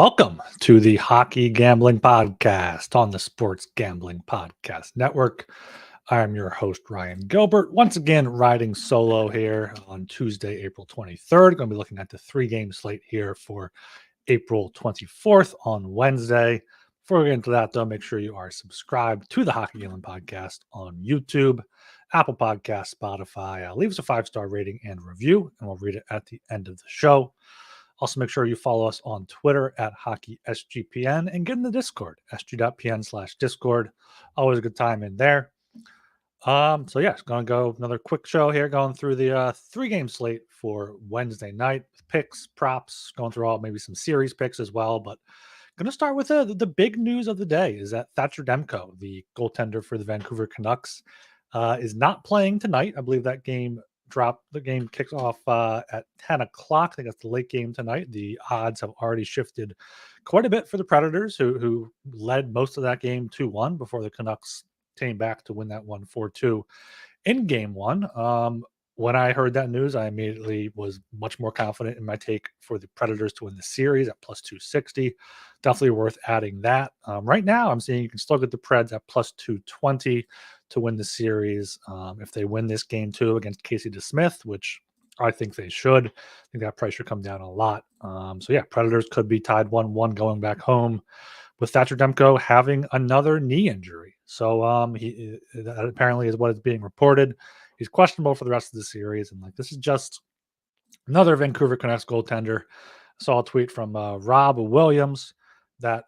Welcome to the Hockey Gambling Podcast on the Sports Gambling Podcast Network. I am your host, Ryan Gilbert, once again riding solo here on Tuesday, April 23rd. Going to be looking at the three-game slate here for April 24th on Wednesday. Before we get into that, though, make sure you are subscribed to the Hockey Gambling Podcast on YouTube, Apple Podcasts, Spotify. Leave us a 5-star rating and review, and we'll read it at the end of the show. Also, make sure you follow us on Twitter at HockeySGPN and get in the Discord, sg.pn/Discord. Always a good time in there. It's going to go another quick show here, going through the three-game slate for Wednesday night with picks, props, going through maybe some series picks as well. But going to start with the big news of the day is that Thatcher Demko, the goaltender for the Vancouver Canucks, is not playing tonight. I believe that game the game kicks off at 10 o'clock. I think that's the late game tonight. The odds have already shifted quite a bit for the Predators, who led most of that game 2-1 before the Canucks came back to win that one 4-2 in game one. When I heard that news, I immediately was much more confident in my take for the Predators to win the series at plus 260. Definitely worth adding that. Right now, I'm seeing you can still get the Preds at plus 220 to win the series. If they win this game too against Casey DeSmith, which I think they should, I think that price should come down a lot. Predators could be tied 1-1 going back home with Thatcher Demko having another knee injury. So that apparently is what is being reported. He's questionable for the rest of the series. And this is just another Vancouver Canucks goaltender. I saw a tweet from Rob Williams that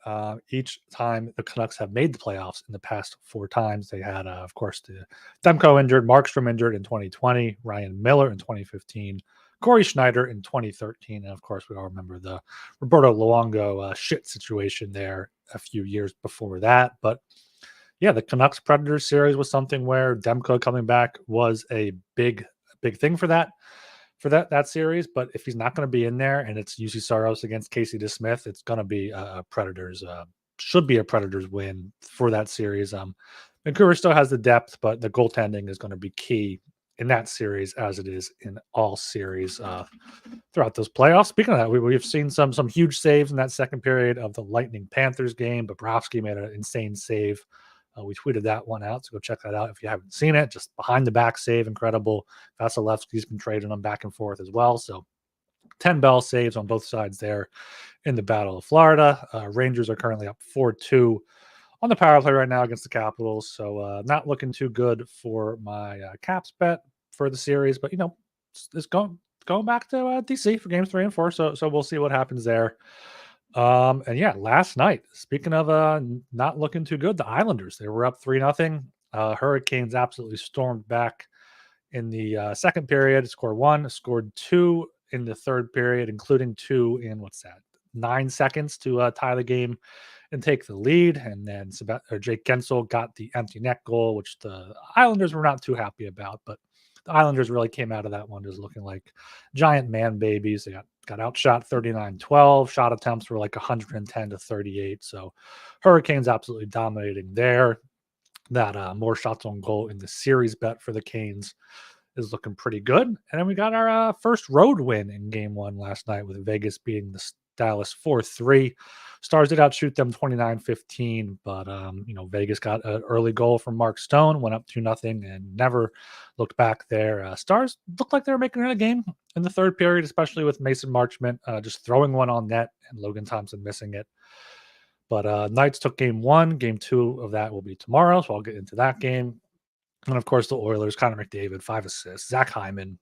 each time the Canucks have made the playoffs in the past 4 times, they had, of course, the Demko injured, Markstrom injured in 2020, Ryan Miller in 2015, Corey Schneider in 2013, and of course, we all remember the Roberto Luongo shit situation there a few years before that. But yeah, the Canucks Predators series was something where Demko coming back was a big thing for that series. But if he's not going to be in there and it's UC Saros against Casey DeSmith, it's going to be a Predators should be a Predators win for that series. Vancouver still has the depth, but the goaltending is going to be key in that series as it is in all series throughout those playoffs. Speaking of that, we've seen some huge saves in that second period of the Lightning Panthers game. Bobrovsky made an insane save. We tweeted that one out, so go check that out if you haven't seen it. Just behind the back save, incredible. Vasilevsky's been trading them back and forth as well. So 10 bell saves on both sides there in the Battle of Florida. Rangers are currently up 4-2 on the power play right now against the Capitals. So not looking too good for my Caps bet for the series. But, it's going back to DC for games 3 and 4. So we'll see what happens there. Last night, speaking of not looking too good, the Islanders, they were up 3-0. Hurricanes absolutely stormed back in the second period, scored 1, scored 2 in the third period, including 2 in 9 seconds to tie the game and take the lead. And then Jake Gensel got the empty net goal, which the Islanders were not too happy about, but the Islanders really came out of that one just looking like giant man babies. They got outshot 39-12. Shot attempts were like 110-38. So Hurricanes absolutely dominating there. That more shots on goal in the series bet for the Canes is looking pretty good. And then we got our first road win in game 1 last night with Vegas beating the Dallas 4-3. Stars did outshoot them 29-15, but Vegas got an early goal from Mark Stone, went up 2-0 and never looked back there. Stars looked like they were making it a game in the third period, especially with Mason Marchment just throwing one on net and Logan Thompson missing it. But Knights took game 1. Game 2 of that will be tomorrow, so I'll get into that game. And of course, the Oilers, Connor McDavid, 5 assists. Zach Hyman,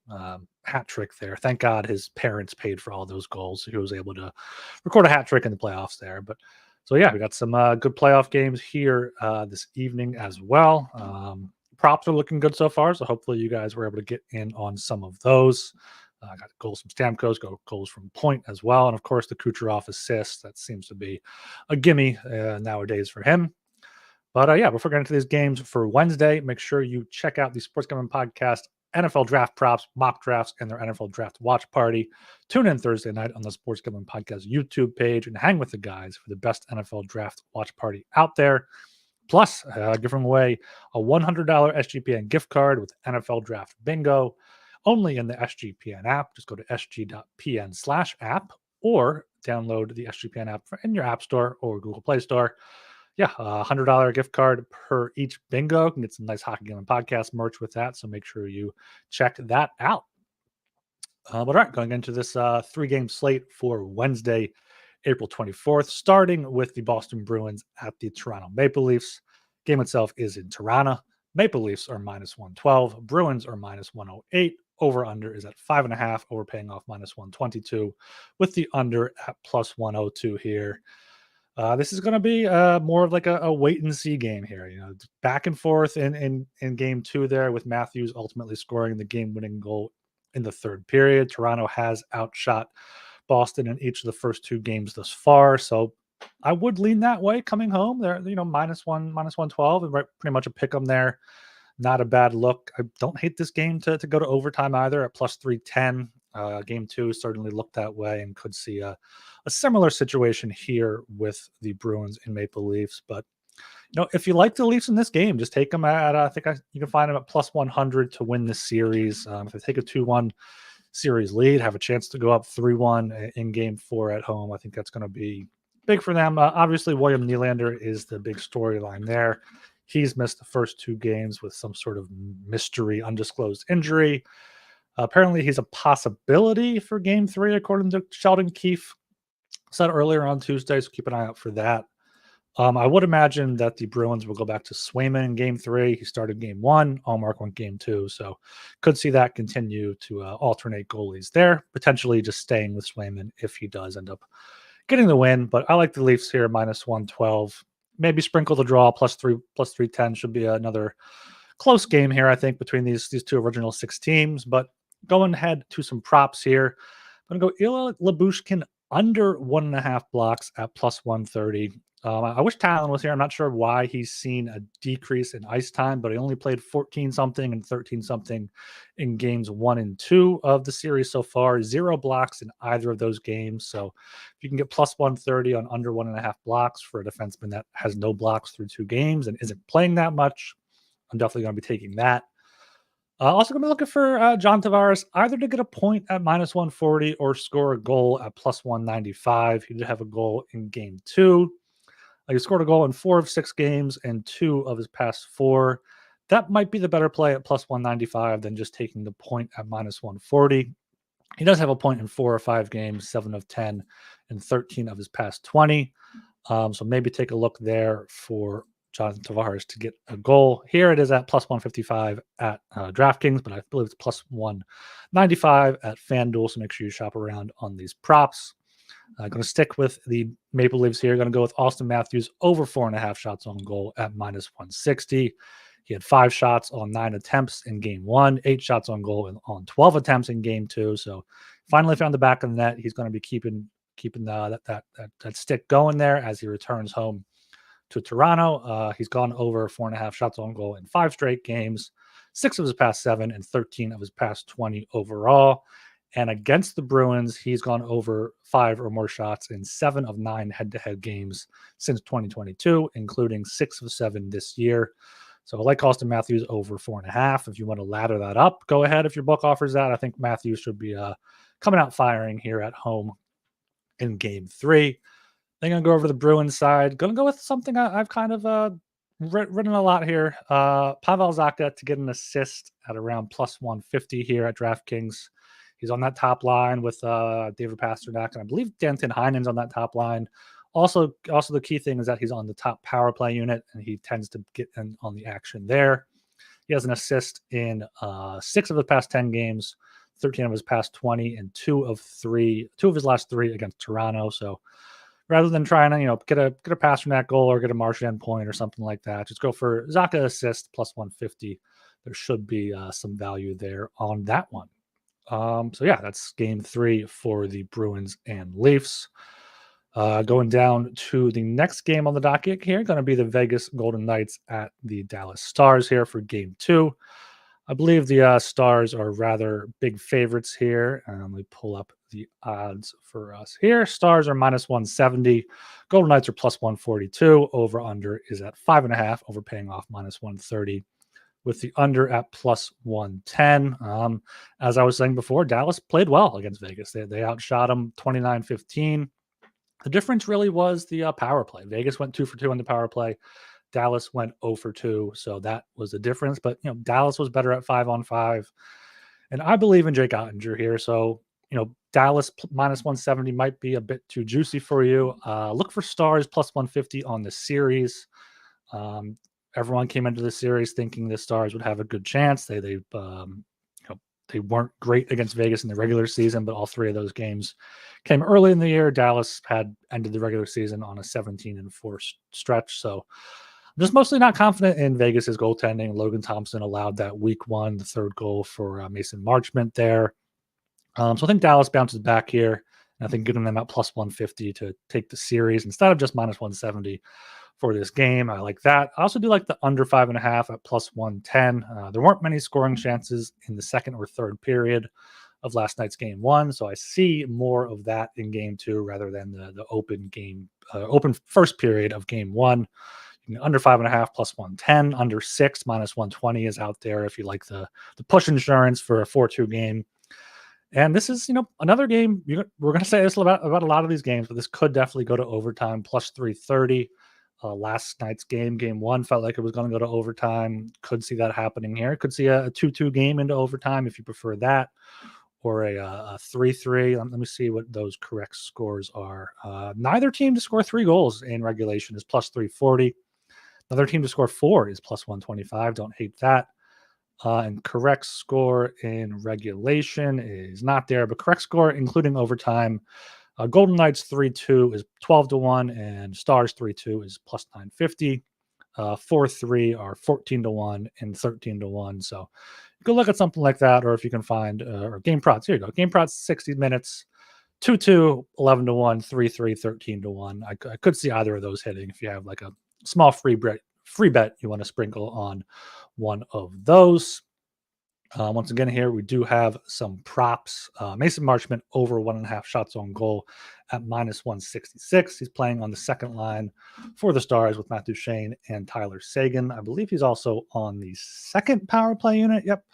hat trick there. Thank God his parents paid for all those goals. So he was able to record a hat trick in the playoffs there. But so, yeah, we got some good playoff games here this evening as well. Props are looking good so far. So hopefully you guys were able to get in on some of those. Got goals from Stamkos, goals from Point as well. And of course, the Kucherov assist. That seems to be a gimme nowadays for him. But before getting into these games for Wednesday, make sure you check out the Sports Gambling Podcast, NFL Draft Props, Mock Drafts, and their NFL Draft Watch Party. Tune in Thursday night on the Sports Gambling Podcast YouTube page and hang with the guys for the best NFL Draft Watch Party out there. Plus, giving away a $100 SGPN gift card with NFL Draft Bingo only in the SGPN app. Just go to sg.pn/app or download the SGPN app in your App Store or Google Play Store. Yeah, $100 gift card per each bingo. You can get some nice Hockey Gambling Podcast merch with that, so make sure you check that out. But all right, going into this 3-game slate for Wednesday, April 24th, starting with the Boston Bruins at the Toronto Maple Leafs. Game itself is in Toronto. Maple Leafs are -112. Bruins are -108. Over-under is at 5.5. Overpaying off -122 with the under at +102 here. This is going to be more of like a wait and see game here. Back and forth in game 2 there, with Matthews ultimately scoring the game winning goal in the third period. Toronto has outshot Boston in each of the first 2 games thus far, so I would lean that way coming home. They're -1, -112, and pretty much a pick 'em there. Not a bad look. I don't hate this game to go to overtime either at +310. Game 2 certainly looked that way, and could see a similar situation here with the Bruins and Maple Leafs. But if you like the Leafs in this game, just take them at you can find them at +100 to win this series. If they take a 2-1 series lead, have a chance to go up 3-1 in game 4 at home, I think that's going to be big for them. Obviously, William Nylander is the big storyline there. He's missed the first 2 games with some sort of mystery undisclosed injury. Apparently, he's a possibility for game 3, according to Sheldon Keefe said earlier on Tuesday, so keep an eye out for that. I would imagine that the Bruins will go back to Swayman in game 3. He started game 1. Allmark went game 2. So could see that continue to alternate goalies there, potentially just staying with Swayman if he does end up getting the win. But I like the Leafs here, -112. Maybe sprinkle the draw, +310 should be another close game here, I think, between these 2 original 6 teams. But going ahead to some props here, I'm going to go Ilya Lyubushkin under 1.5 blocks at +130. I wish Talon was here. I'm not sure why he's seen a decrease in ice time, but he only played 14-something and 13-something in games 1 and 2 of the series so far. 0 blocks in either of those games. So if you can get +130 on under 1.5 blocks for a defenseman that has no blocks through 2 games and isn't playing that much, I'm definitely going to be taking that. Also going to be looking for John Tavares either to get a point at -140 or score a goal at +195. He did have a goal in game 2. He scored a goal in 4 of 6 games and 2 of his past 4. That might be the better play at +195 than just taking the point at -140. He does have a point in 4 or 5 games, 7 of 10, and 13 of his past 20. So maybe take a look there for Jonathan Tavares to get a goal. Here it is at +155 at DraftKings, but I believe it's +195 at FanDuel. So make sure you shop around on these props. Going to stick with the Maple Leafs here. Going to go with Austin Matthews over 4.5 shots on goal at -160. He had 5 shots on 9 attempts in game 1, 8 shots on goal on 12 attempts in game 2. So finally found the back of the net. He's going to be keeping that stick going there as he returns home to Toronto. He's gone over 4.5 shots on goal in 5 straight games, 6 of his past 7 and 13 of his past 20 overall. And against the Bruins, he's gone over 5 or more shots in 7 of 9 head-to-head games since 2022, including 6 of 7 this year. So I like Austin Matthews over 4.5. If you want to ladder that up, go ahead. If your book offers that, I think Matthews should be coming out firing here at home in game 3. Then going to go over to the Bruins side. Going to go with something I've kind of written a lot here. Pavel Zacha to get an assist at around +150 here at DraftKings. He's on that top line with David Pastrnak, and I believe Danton Heinen's on that top line. Also, the key thing is that he's on the top power play unit, and he tends to get in on the action there. He has an assist in 6 of the past 10 games, 13 of his past 20, and 2 of his last 3 against Toronto. So rather than trying to get a Pastrnak goal or get a Marchand point or something like that, just go for Zacha assist +150. There should be some value there on that one. So yeah, that's game 3 for the Bruins and Leafs. Going down to the next game on the docket here, going to be the Vegas Golden Knights at the Dallas Stars here for game 2. I believe the Stars are rather big favorites here. Let me pull up the odds for us here. Stars are -170. Golden Knights are +142. Over-under is at 5.5. Overpaying off -130. With the under at +110. As I was saying before, Dallas played well against Vegas. They outshot them 29-15. The difference really was the power play. Vegas went 2 for 2 on the power play. Dallas went 0 for 2, so that was the difference. But Dallas was better at 5-on-5, and I believe in Jake Ottinger here. So Dallas minus 170 might be a bit too juicy for you. Look for Stars plus 150 on the series. Everyone came into the series thinking the Stars would have a good chance. They weren't great against Vegas in the regular season, but all three of those games came early in the year. Dallas had ended the regular season on a 17-4 stretch. So I'm just mostly not confident in Vegas's goaltending. Logan Thompson allowed that week one, the third goal for Mason Marchment there. So I think Dallas bounces back here. And I think getting them at plus 150 to take the series instead of just minus 170 for this game. I like that. I also do like the under 5.5 at plus 110. There weren't many scoring chances in the second or third period of last night's game one. So I see more of that in game two rather than the open first period of game one. Under 5.5 plus 110, under 6 minus 120 is out there if you like the push insurance for a 4-2 game. And this is, another game. We're going to say this about a lot of these games, but this could definitely go to overtime, plus 330. Last night's game one, felt like it was going to go to overtime. Could see that happening here. Could see a 2-2 game into overtime if you prefer that, or a 3-3. Let me see what those correct scores are. Neither team to score 3 goals in regulation is plus 340. Another team to score 4 is plus 125. Don't hate that. And correct score in regulation is not there, but correct score including overtime. Golden Knights 3-2 is 12-1, and Stars 3-2 is plus 950. 4-3 are 14-1 and 13-1. So you can look at something like that, or if you can find or game props. Here you go. Game props 60 minutes, 2-2, 11-1, 3-3, 13-1. I could see either of those hitting if you have like a small free bet you want to sprinkle on one of those. Once again, here we do have some props. Mason Marchment over 1.5 shots on goal at minus 166. He's playing on the second line for the Stars with Matt Duchene and Tyler Seguin. I believe he's also on the second power play unit. Yep.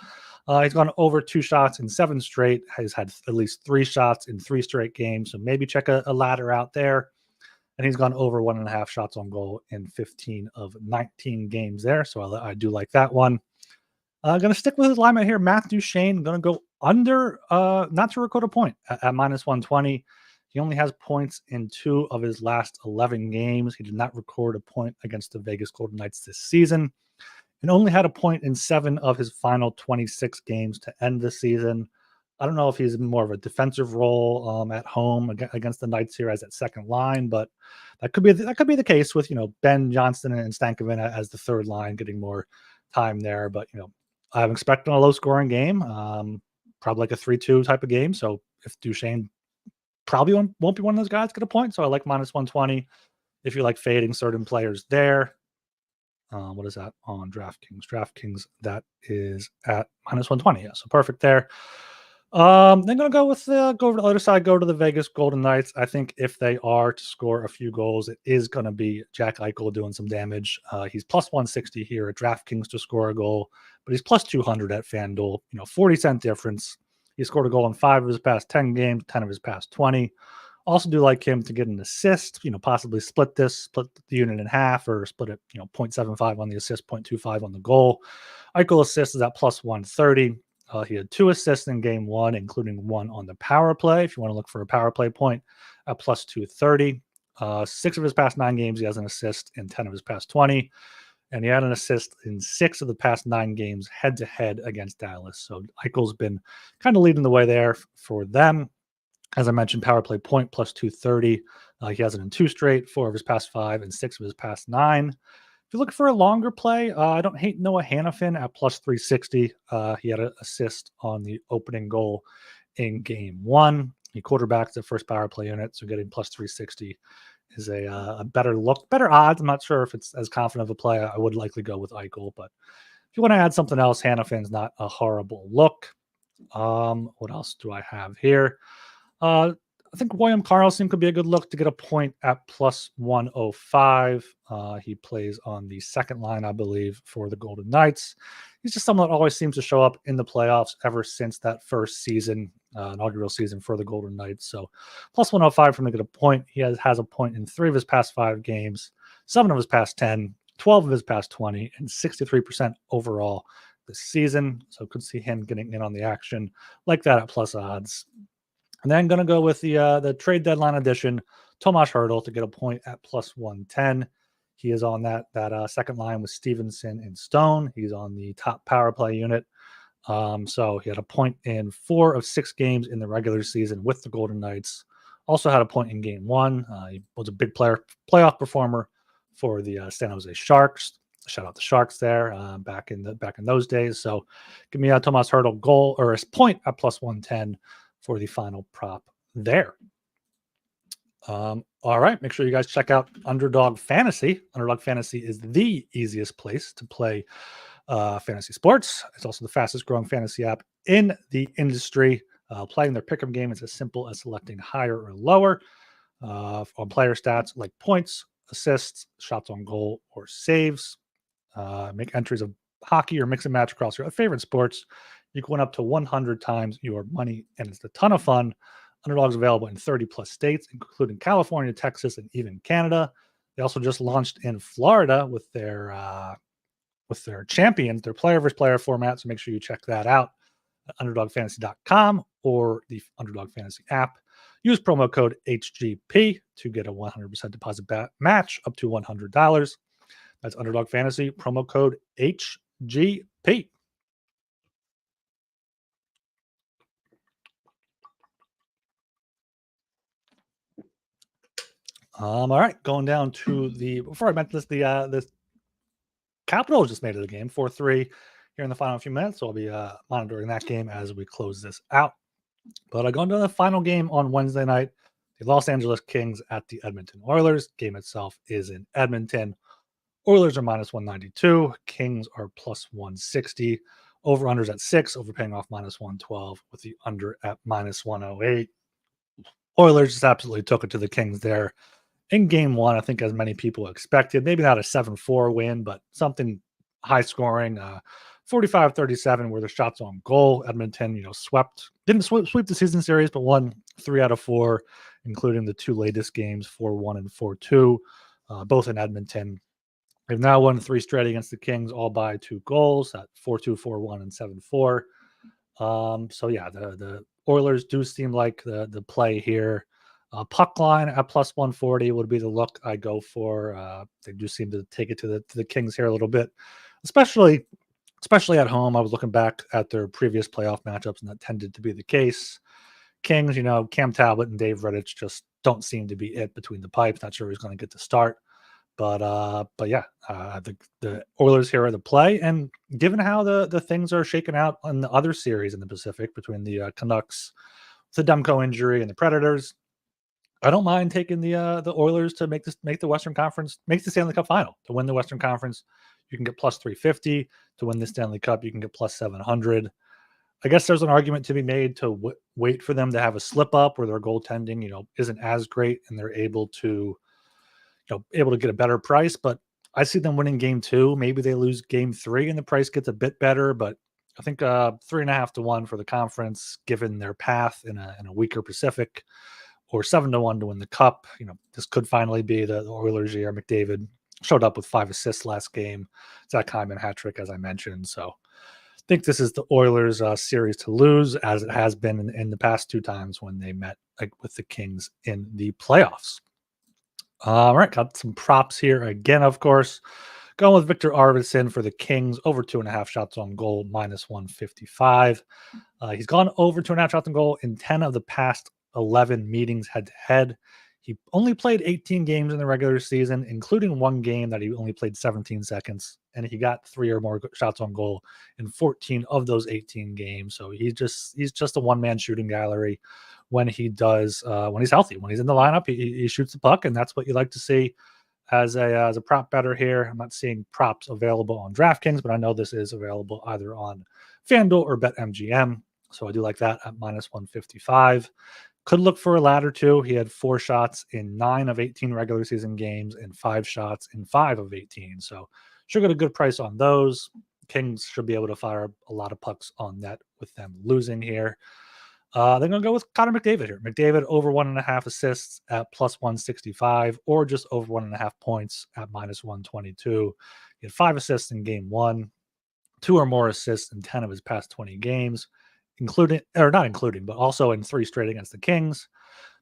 He's gone over 2 shots in 7 straight. He's had at least 3 shots in 3 straight games. So maybe check a ladder out there. And he's gone over 1.5 shots on goal in 15 of 19 games there. So I do like that one. Going to stick with his lineman here, Matt Duchene. Going to go under, not to record a point at minus 120. He only has points in 2 of his last 11 games. He did not record a point against the Vegas Golden Knights this season, and only had a point in 7 of his final 26 games to end the season. I don't know if he's more of a defensive role at home against the Knights here as that second line, but that could be the case with Ben Johnston and Stankoven as the third line getting more time there. But I'm expecting a low scoring game, probably like a 3-2 type of game. So if Duchene probably won't be one of those guys get a point, so I like minus 120. If you like fading certain players there. What is that on DraftKings? DraftKings, that is at minus 120. Yeah, so perfect there. Then gonna go over to the other side, go to the Vegas Golden Knights. I think if they are to score a few goals, it is gonna be Jack Eichel doing some damage. He's plus 160 here at DraftKings to score a goal, but he's plus 200 at FanDuel. 40-cent difference. He scored a goal in 5 of his past 10 games, 10 of his past 20. Also do like him to get an assist, possibly split the unit in half, or split it, 0.75 on the assist, 0.25 on the goal. Eichel assist is at plus 130. He had 2 assists in game 1, including 1 on the power play. If you want to look for a power play point at plus 230. 6 of his past 9 games, he has an assist in 10 of his past 20. And he had an assist in 6 of the past 9 games head-to-head against Dallas. So Eichel's been kind of leading the way there for them. As I mentioned, power play point plus 230. He has it in 2 straight, 4 of his past 5, and 6 of his past 9. If you're looking for a longer play, I don't hate Noah Hannafin at plus 360. He had an assist on the opening goal in game 1. He quarterbacked the first power play unit, so getting plus 360 is a better look, better odds. I'm not sure if it's as confident of a play. I would likely go with Eichel, but if you want to add something else, Hannafin's not a horrible look. What else do I have here? I think William Karlsson could be a good look to get a point at plus 105. He plays on the second line, I believe, for the Golden Knights. He's just someone that always seems to show up in the playoffs ever since that first season. inaugural season for the Golden Knights. So plus 105 for him to get a point. He has a point in 3 of his past 5 games, 7 of his past 10, 12 of his past 20, and 63% overall this season. So could see him getting in on the action like that at plus odds. And then going to go with the trade deadline edition, Tomas Hertl to get a point at plus 110. He is on that second line with Stevenson and Stone. He's on the top power play unit. So he had a point in 4 of 6 games in the regular season with the Golden Knights. Also had a point in game 1. He was a big playoff performer for the San Jose Sharks. Shout out the Sharks there back in those days. So give me a Tomas Hertl goal or a point at plus 110 for the final prop there. All right. Make sure you guys check out Underdog Fantasy. Underdog Fantasy is the easiest place to play fantasy sports. It's also the fastest growing fantasy app in the industry. Playing their pick'em game is as simple as selecting higher or lower on player stats like points, assists, shots on goal, or saves. Make entries of hockey or mix and match across your favorite sports. You can win up to 100 times your money, and it's a ton of fun. Underdog's available in 30 plus states, including California, Texas, and even Canada. They also just launched in Florida with their champions, their player versus player format. So make sure you check that out at underdogfantasy.com or the Underdog Fantasy app. Use promo code HGP to get a 100% deposit match up to $100. That's Underdog Fantasy, promo code HGP. All right, going down to before I mention this, the Capitals just made it a game, 4-3 here in the final few minutes. So I'll be monitoring that game as we close this out. But I go into the final game on Wednesday night, the Los Angeles Kings at the Edmonton Oilers. Game itself is in Edmonton. Oilers are minus 192. Kings are plus 160. Over-unders at 6, overpaying off minus 112 with the under at minus 108. Oilers just absolutely took it to the Kings there in game 1, I think, as many people expected. Maybe not a 7-4 win, but something high scoring. 45-37 were the shots on goal. Edmonton, didn't sweep the season series, but won 3 out of 4, including the 2 latest games, 4-1 and 4-2, both in Edmonton. They've now won 3 straight against the Kings, all by 2 goals at 4-2, 4-1, and 7-4. So yeah, the Oilers do seem like the play here. Puck line at plus 140 would be the look I go for. They do seem to take it to the Kings here a little bit, especially at home. I was looking back at their previous playoff matchups, and that tended to be the case. Kings, Cam Talbot and Dave Rittich just don't seem to be it between the pipes. Not sure who's going to get to start. But yeah, the Oilers here are the play. And given how the things are shaken out on the other series in the Pacific between the Canucks, the Demko injury, and the Predators, I don't mind taking the Oilers to make the Western Conference, make the Stanley Cup final. To win the Western Conference, you can get plus 350. To win the Stanley Cup, you can get plus 700. I guess there's an argument to be made to wait for them to have a slip up where their goaltending, isn't as great, and they're able to get a better price. But I see them winning game 2. Maybe they lose game 3 and the price gets a bit better. But I think 3.5 to 1 for the conference, given their path in a weaker Pacific, or 7 to 1 to win the cup. This could finally be the Oilers year. McDavid showed up with 5 assists last game. Zach Hyman hat trick, as I mentioned. So I think this is the Oilers series to lose, as it has been in the past 2 times when they met with the Kings in the playoffs. All right, got some props here again, of course. Going with Victor Arvidsson for the Kings, over 2.5 shots on goal, minus 155. He's gone over 2.5 shots on goal in 10 of the past 11 meetings head-to-head. He only played 18 games in the regular season, including 1 game that he only played 17 seconds, and he got 3 or more shots on goal in 14 of those 18 games. So he's just a one-man shooting gallery when he's healthy. When he's in the lineup, he shoots the puck, and that's what you like to see as a prop better here. I'm not seeing props available on DraftKings, but I know this is available either on FanDuel or BetMGM. So I do like that at minus 155. Could look for a ladder too. He had 4 shots in 9 of 18 regular season games and 5 shots in 5 of 18. So should get a good price on those. Kings should be able to fire a lot of pucks on net with them losing here. They're going to go with Connor McDavid here. McDavid over 1.5 assists at plus 165, or just over 1.5 points at minus 122. He had 5 assists in game one, 2 or more assists in 10 of his past 20 games, including, or not including, but also in 3 straight against the Kings.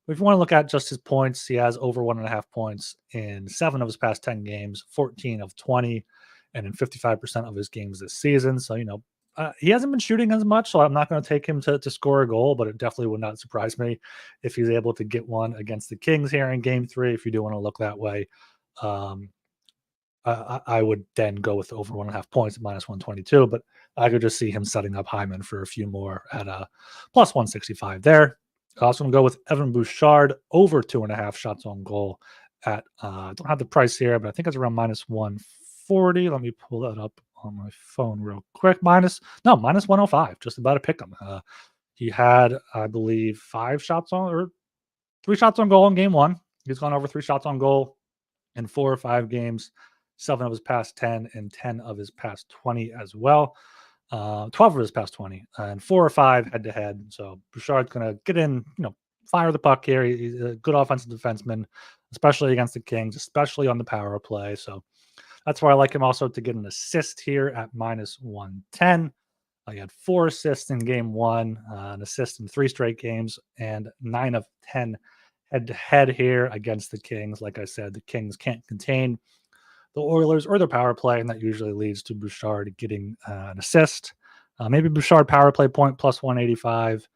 But if you want to look at just his points, he has over 1.5 points in 7 of his past 10 games, 14 of 20, and in 55% of his games this season. So, he hasn't been shooting as much, so I'm not going to take him to score a goal, but it definitely would not surprise me if he's able to get one against the Kings here in game 3, if you do want to look that way. I would then go with over 1.5 points at minus 122, but I could just see him setting up Hyman for a few more at plus 165 there. I also going to go with Evan Bouchard over 2.5 shots on goal at, I don't have the price here, but I think it's around minus 140. Let me pull that up on my phone real quick. Minus 105, just about to pick him. He had, I believe, 3 shots on goal in game 1. He's gone over 3 shots on goal in 4 or 5 games, 7 of his past 10 and 10 of his past 20 as well. 12 of his past 20 and 4 or 5 head to head. So Bouchard's going to get in, fire the puck here. He's a good offensive defenseman, especially against the Kings, especially on the power play. So that's why I like him also to get an assist here at minus 110. He had 4 assists in game 1, an assist in 3 straight games, and 9 of 10 head to head here against the Kings. Like I said, the Kings can't contain the Oilers or their power play, and that usually leads to Bouchard getting an assist. Maybe Bouchard power play point plus 185.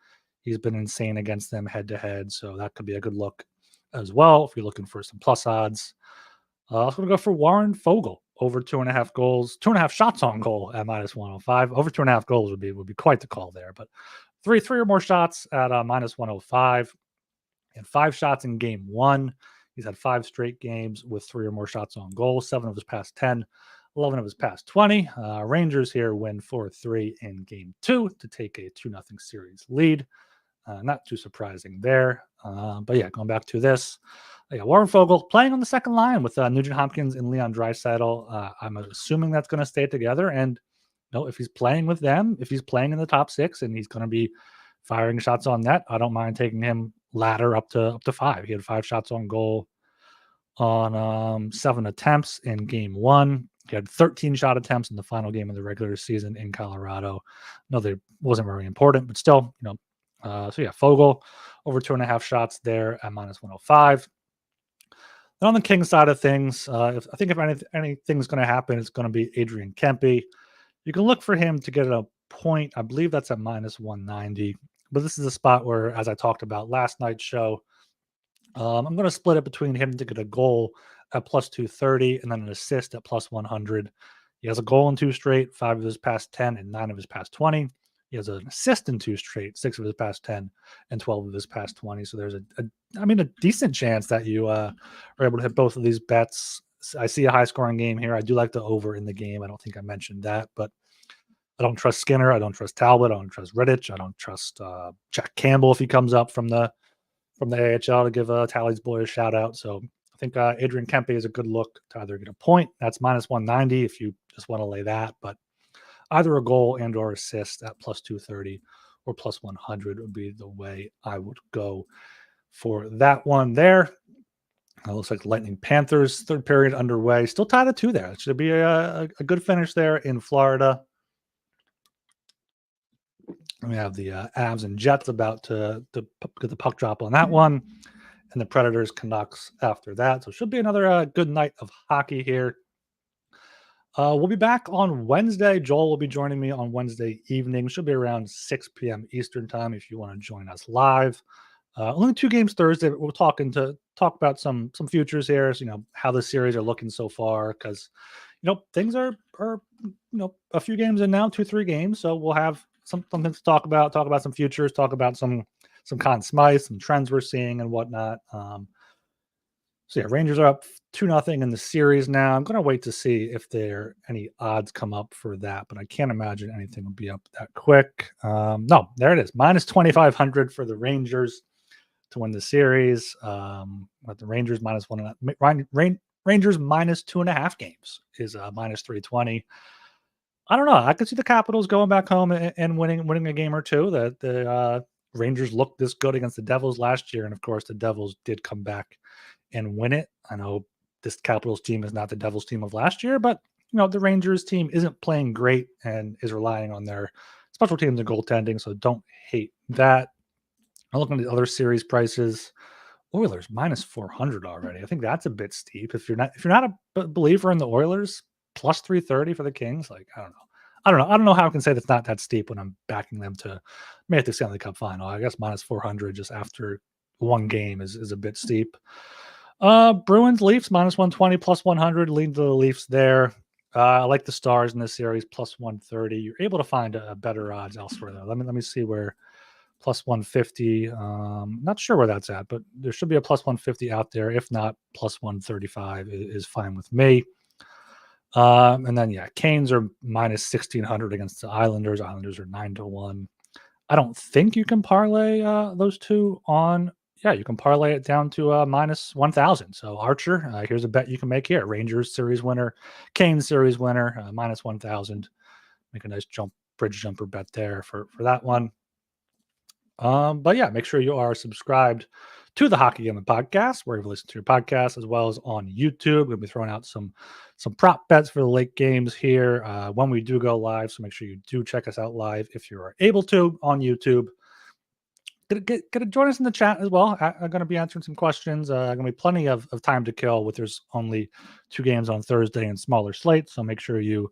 He's been insane against them head to head, so that could be a good look as well if you're looking for some plus odds. I'm going to go for Warren Foegele over 2.5 goals, 2.5 shots on goal at minus 105. Over 2.5 goals would be quite the call there, but three or more shots at minus 105, and 5 shots in game 1. He's had 5 straight games with 3 or more shots on goal, 7 of his past 10, 11 of his past 20. Rangers here win 4-3 in game 2 to take a 2-0 series lead. Not too surprising there. But yeah, going back to this. Warren Foegele playing on the second line with Nugent Hopkins and Leon Draisaitl. I'm assuming that's going to stay together. And if he's playing with them, if he's playing in the top 6 and he's going to be firing shots on net, I don't mind taking him ladder up to 5. He had 5 shots on goal on 7 attempts in game 1. He had 13 shot attempts in the final game of the regular season in Colorado. No, they wasn't very important, but still, so yeah, Foegele over 2.5 shots there at minus 105. Then on the King side of things, I think if anything's going to happen, it's going to be Adrian Kempe. You can look for him to get a point. I believe that's at minus 190. But this is a spot where, as I talked about last night's show, I'm going to split it between him to get a goal at plus 230 and then an assist at plus 100. He has a goal in 2 straight, 5 of his past 10 and 9 of his past 20. He has an assist in 2 straight, 6 of his past 10 and 12 of his past 20. So there's a decent chance that you are able to hit both of these bets. I see a high scoring game here. I do like the over in the game. I don't think I mentioned that, but I don't trust Skinner. I don't trust Talbot. I don't trust Rittich. I don't trust Jack Campbell if he comes up from the AHL to give Tally's boy a shout out. So I think Adrian Kempe is a good look to either get a point. That's minus 190 if you just want to lay that, but either a goal and or assist at plus 230 or plus 100 would be the way I would go for that one there. It looks like the Lightning Panthers, 3rd period underway. Still tied at 2 there. It should be a good finish there in Florida. We have the Avs and Jets about to get the puck drop on that one. And the Predators Canucks after that. So it should be another good night of hockey here. We'll be back on Wednesday. Joel will be joining me on Wednesday evening. Should be around 6 p.m. Eastern time if you want to join us live. Only 2 games Thursday, but we're talk about some futures here. So, how the series are looking so far, because things are a few games in now, 2-3 games. So we'll have something to talk about some futures, talk about some Conn Smythe, some trends we're seeing and whatnot. So yeah, Rangers are up 2-0 in the series now. I'm going to wait to see if there any odds come up for that, but I can't imagine anything will be up that quick. No, there it is. Minus 2,500 for the Rangers to win the series. But the Rangers minus 1.5. Rangers minus 2.5 games is minus 320. I don't know. I could see the Capitals going back home and winning a game or two. Rangers looked this good against the Devils last year, and of course the Devils did come back and win it. I know this Capitals team is not the Devils team of last year, but the Rangers team isn't playing great and is relying on their special teams and goaltending, so don't hate that. I'm looking at the other series prices. Oilers minus 400 already. I think that's a bit steep. If you're not a believer in the Oilers, plus 330 for the Kings, like I don't know how I can say that's not that steep when I'm backing them to make the Stanley Cup final. I guess minus 400 just after one game is a bit steep. Bruins Leafs minus 120 plus 100 lead the Leafs there. I like the Stars in this series plus 130. You're able to find a better odds elsewhere though. Let me see where plus 150. Not sure where that's at, but there should be a plus 150 out there. If not, plus 135 is fine with me. And then Canes are minus 1600 against the Islanders. Islanders are 9-1. I don't think you can parlay those two on. Yeah, you can parlay it down to minus 1,000. So Archer, here's a bet you can make here: Rangers series winner, Canes series winner, minus 1,000. Make a nice bridge jumper bet there for that one. But yeah, make sure you are subscribed to the Hockey Gambling Podcast, where you listen to your podcast, as well as on YouTube. We'll be throwing out some prop bets for the late games here when we do go live. So make sure you do check us out live if you are able to on YouTube. Get to join us in the chat as well. I'm going to be answering some questions. Going to be plenty of time to kill with there's only 2 games on Thursday and smaller slate. So make sure you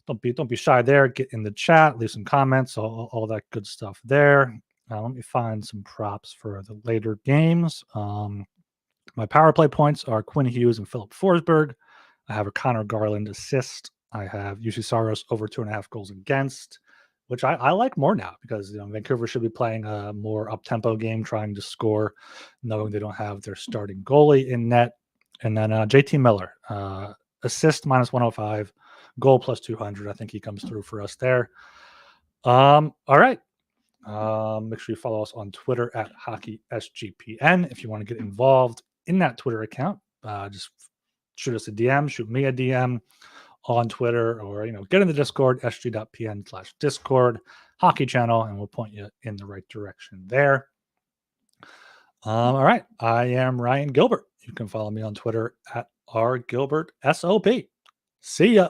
don't be shy there. Get in the chat, leave some comments, all that good stuff there. Let me find some props for the later games. My power play points are Quinn Hughes and Philip Forsberg. I have a Connor Garland assist. I have UC Saros over 2.5 goals against, which I like more now because Vancouver should be playing a more up-tempo game, trying to score, knowing they don't have their starting goalie in net. And then JT Miller, assist minus 105, goal plus 200. I think he comes through for us there. All right. Make sure you follow us on Twitter at HockeySGPN if you want to get involved in that Twitter account. Just shoot us a DM, shoot me a DM on Twitter, or get in the Discord, sg.pn/Discord hockey channel, and we'll point you in the right direction there. All right, I am Ryan Gilbert. You can follow me on Twitter at rgilbertsop. See ya.